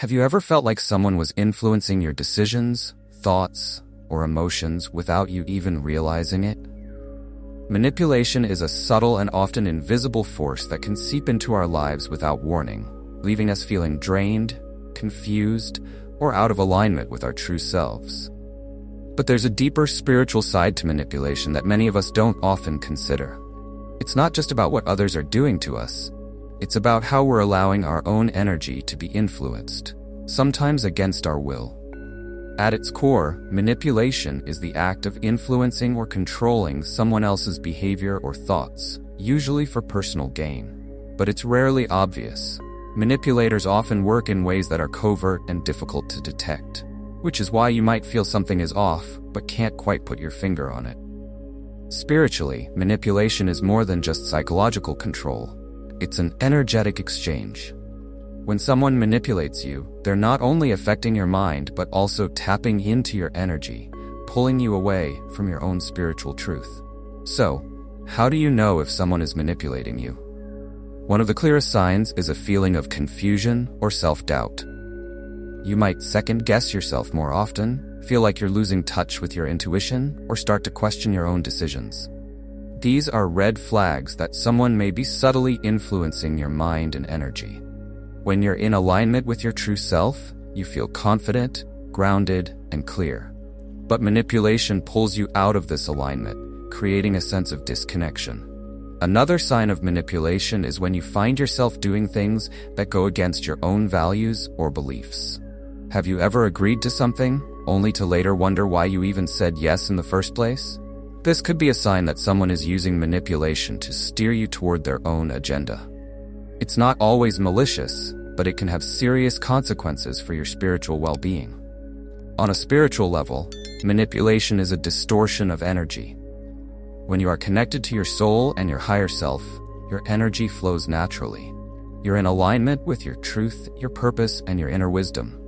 Have you ever felt like someone was influencing your decisions, thoughts, or emotions without you even realizing it? Manipulation is a subtle and often invisible force that can seep into our lives without warning, leaving us feeling drained, confused, or out of alignment with our true selves. But there's a deeper spiritual side to manipulation that many of us don't often consider. It's not just about what others are doing to us. It's about how we're allowing our own energy to be influenced, sometimes against our will. At its core, manipulation is the act of influencing or controlling someone else's behavior or thoughts, usually for personal gain. But it's rarely obvious. Manipulators often work in ways that are covert and difficult to detect, which is why you might feel something is off, but can't quite put your finger on it. Spiritually, manipulation is more than just psychological control. It's an energetic exchange. When someone manipulates you, they're not only affecting your mind but also tapping into your energy, pulling you away from your own spiritual truth. So, how do you know if someone is manipulating you? One of the clearest signs is a feeling of confusion or self-doubt. You might second-guess yourself more often, feel like you're losing touch with your intuition, or start to question your own decisions. These are red flags that someone may be subtly influencing your mind and energy. When you're in alignment with your true self, you feel confident, grounded, and clear. But manipulation pulls you out of this alignment, creating a sense of disconnection. Another sign of manipulation is when you find yourself doing things that go against your own values or beliefs. Have you ever agreed to something, only to later wonder why you even said yes in the first place? This could be a sign that someone is using manipulation to steer you toward their own agenda. It's not always malicious, but it can have serious consequences for your spiritual well-being. On a spiritual level, manipulation is a distortion of energy. When you are connected to your soul and your higher self, your energy flows naturally. You're in alignment with your truth, your purpose, and your inner wisdom.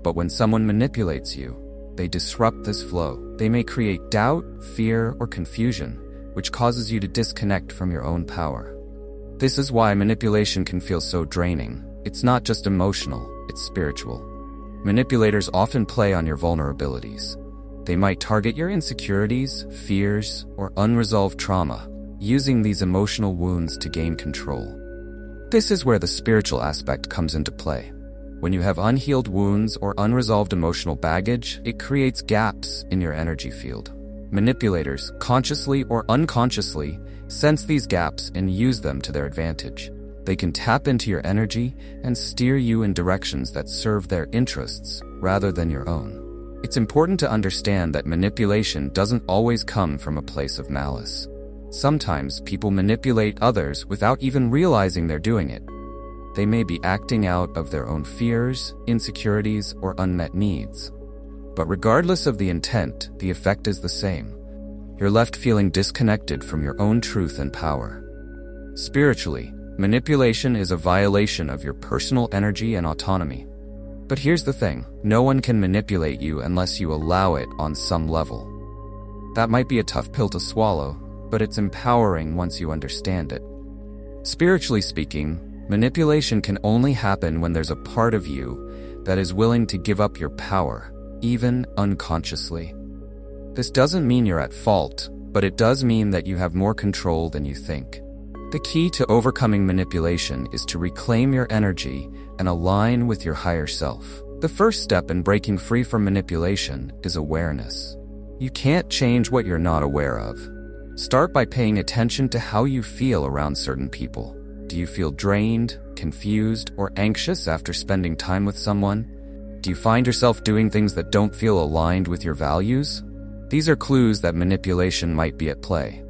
But when someone manipulates you, they disrupt this flow. They may create doubt, fear, or confusion, which causes you to disconnect from your own power. This is why manipulation can feel so draining. It's not just emotional, it's spiritual. Manipulators often play on your vulnerabilities. They might target your insecurities, fears, or unresolved trauma, using these emotional wounds to gain control. This is where the spiritual aspect comes into play. When you have unhealed wounds or unresolved emotional baggage, it creates gaps in your energy field. Manipulators, consciously or unconsciously, sense these gaps and use them to their advantage. They can tap into your energy and steer you in directions that serve their interests rather than your own. It's important to understand that manipulation doesn't always come from a place of malice. Sometimes people manipulate others without even realizing they're doing it. They may be acting out of their own fears, insecurities, or unmet needs. But regardless of the intent, the effect is the same. You're left feeling disconnected from your own truth and power. Spiritually, manipulation is a violation of your personal energy and autonomy. But here's the thing, no one can manipulate you unless you allow it on some level. That might be a tough pill to swallow, but it's empowering once you understand it. Spiritually speaking, manipulation can only happen when there's a part of you that is willing to give up your power, even unconsciously. This doesn't mean you're at fault, but it does mean that you have more control than you think. The key to overcoming manipulation is to reclaim your energy and align with your higher self. The first step in breaking free from manipulation is awareness. You can't change what you're not aware of. Start by paying attention to how you feel around certain people. Do you feel drained, confused, or anxious after spending time with someone? Do you find yourself doing things that don't feel aligned with your values? These are clues that manipulation might be at play.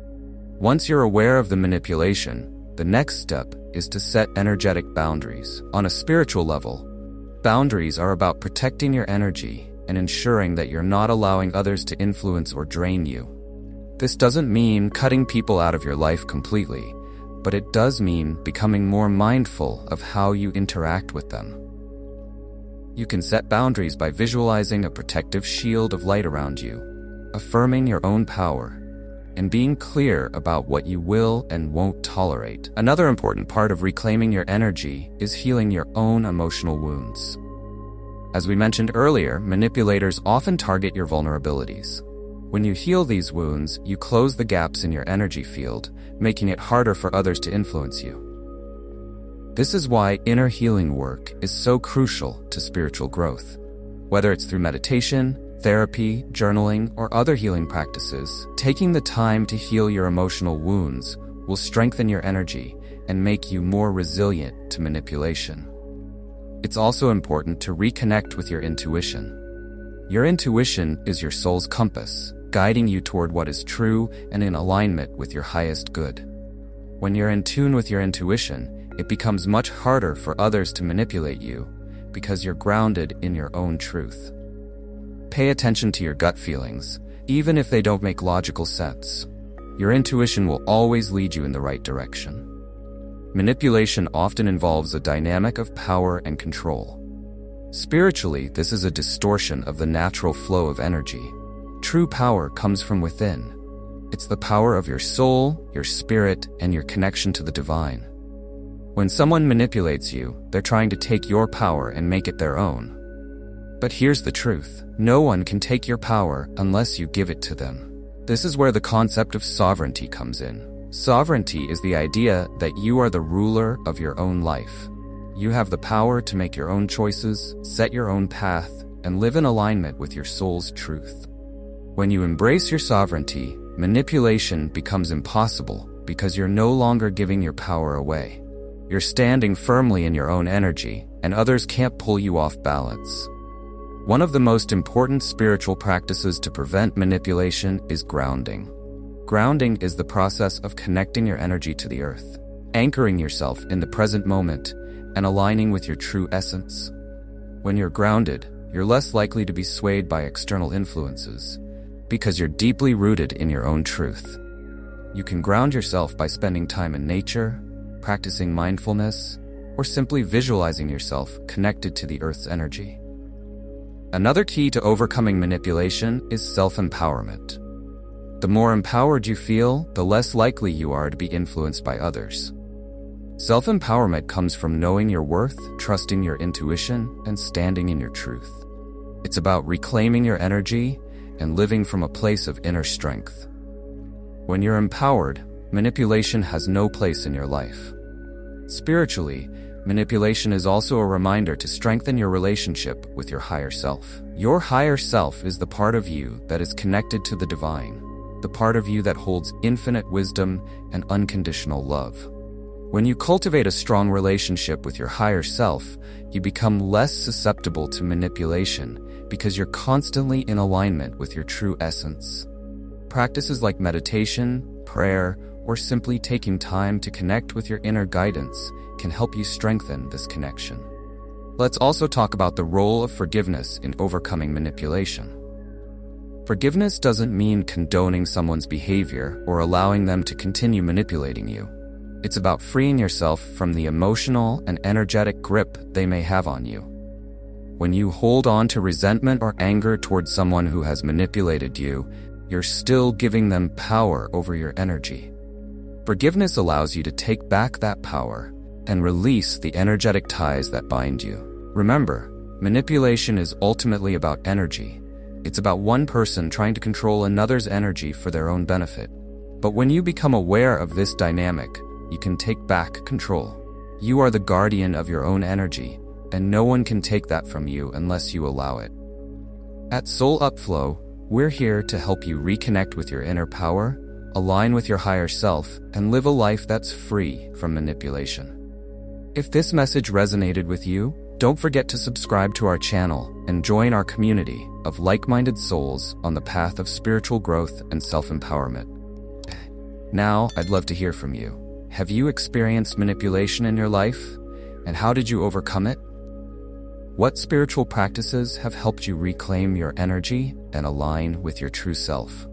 Once you're aware of the manipulation, the next step is to set energetic boundaries. On a spiritual level, boundaries are about protecting your energy and ensuring that you're not allowing others to influence or drain you. This doesn't mean cutting people out of your life completely, but it does mean becoming more mindful of how you interact with them. You can set boundaries by visualizing a protective shield of light around you, affirming your own power, and being clear about what you will and won't tolerate. Another important part of reclaiming your energy is healing your own emotional wounds. As we mentioned earlier, manipulators often target your vulnerabilities. When you heal these wounds, you close the gaps in your energy field, making it harder for others to influence you. This is why inner healing work is so crucial to spiritual growth. Whether it's through meditation, therapy, journaling, or other healing practices, taking the time to heal your emotional wounds will strengthen your energy and make you more resilient to manipulation. It's also important to reconnect with your intuition. Your intuition is your soul's compass, guiding you toward what is true and in alignment with your highest good. When you're in tune with your intuition, it becomes much harder for others to manipulate you because you're grounded in your own truth. Pay attention to your gut feelings, even if they don't make logical sense. Your intuition will always lead you in the right direction. Manipulation often involves a dynamic of power and control. Spiritually, this is a distortion of the natural flow of energy. True power comes from within. It's the power of your soul, your spirit, and your connection to the divine. When someone manipulates you, they're trying to take your power and make it their own. But here's the truth. No one can take your power unless you give it to them. This is where the concept of sovereignty comes in. Sovereignty is the idea that you are the ruler of your own life. You have the power to make your own choices, set your own path, and live in alignment with your soul's truth. When you embrace your sovereignty, manipulation becomes impossible because you're no longer giving your power away. You're standing firmly in your own energy, and others can't pull you off balance. One of the most important spiritual practices to prevent manipulation is grounding. Grounding is the process of connecting your energy to the earth, anchoring yourself in the present moment, and aligning with your true essence. When you're grounded, you're less likely to be swayed by external influences, because you're deeply rooted in your own truth. You can ground yourself by spending time in nature, practicing mindfulness, or simply visualizing yourself connected to the earth's energy. Another key to overcoming manipulation is self-empowerment. The more empowered you feel, the less likely you are to be influenced by others. Self-empowerment comes from knowing your worth, trusting your intuition, and standing in your truth. It's about reclaiming your energy and living from a place of inner strength. When you're empowered, manipulation has no place in your life. Spiritually, manipulation is also a reminder to strengthen your relationship with your higher self. Your higher self is the part of you that is connected to the divine, the part of you that holds infinite wisdom and unconditional love. When you cultivate a strong relationship with your higher self, you become less susceptible to manipulation because you're constantly in alignment with your true essence. Practices like meditation, prayer, or simply taking time to connect with your inner guidance can help you strengthen this connection. Let's also talk about the role of forgiveness in overcoming manipulation. Forgiveness doesn't mean condoning someone's behavior or allowing them to continue manipulating you. It's about freeing yourself from the emotional and energetic grip they may have on you. When you hold on to resentment or anger towards someone who has manipulated you, you're still giving them power over your energy. Forgiveness allows you to take back that power and release the energetic ties that bind you. Remember, manipulation is ultimately about energy. It's about one person trying to control another's energy for their own benefit. But when you become aware of this dynamic, you can take back control. You are the guardian of your own energy, and no one can take that from you unless you allow it. At Soul Upflow, we're here to help you reconnect with your inner power, align with your higher self, and live a life that's free from manipulation. If this message resonated with you, don't forget to subscribe to our channel and join our community of like-minded souls on the path of spiritual growth and self-empowerment. Now, I'd love to hear from you. Have you experienced manipulation in your life? And how did you overcome it? What spiritual practices have helped you reclaim your energy and align with your true self?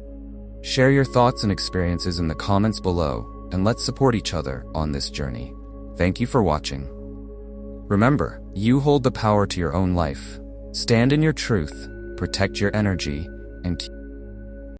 Share your thoughts and experiences in the comments below, and let's support each other on this journey. Thank you for watching. Remember, you hold the power to your own life. Stand in your truth, protect your energy, and keep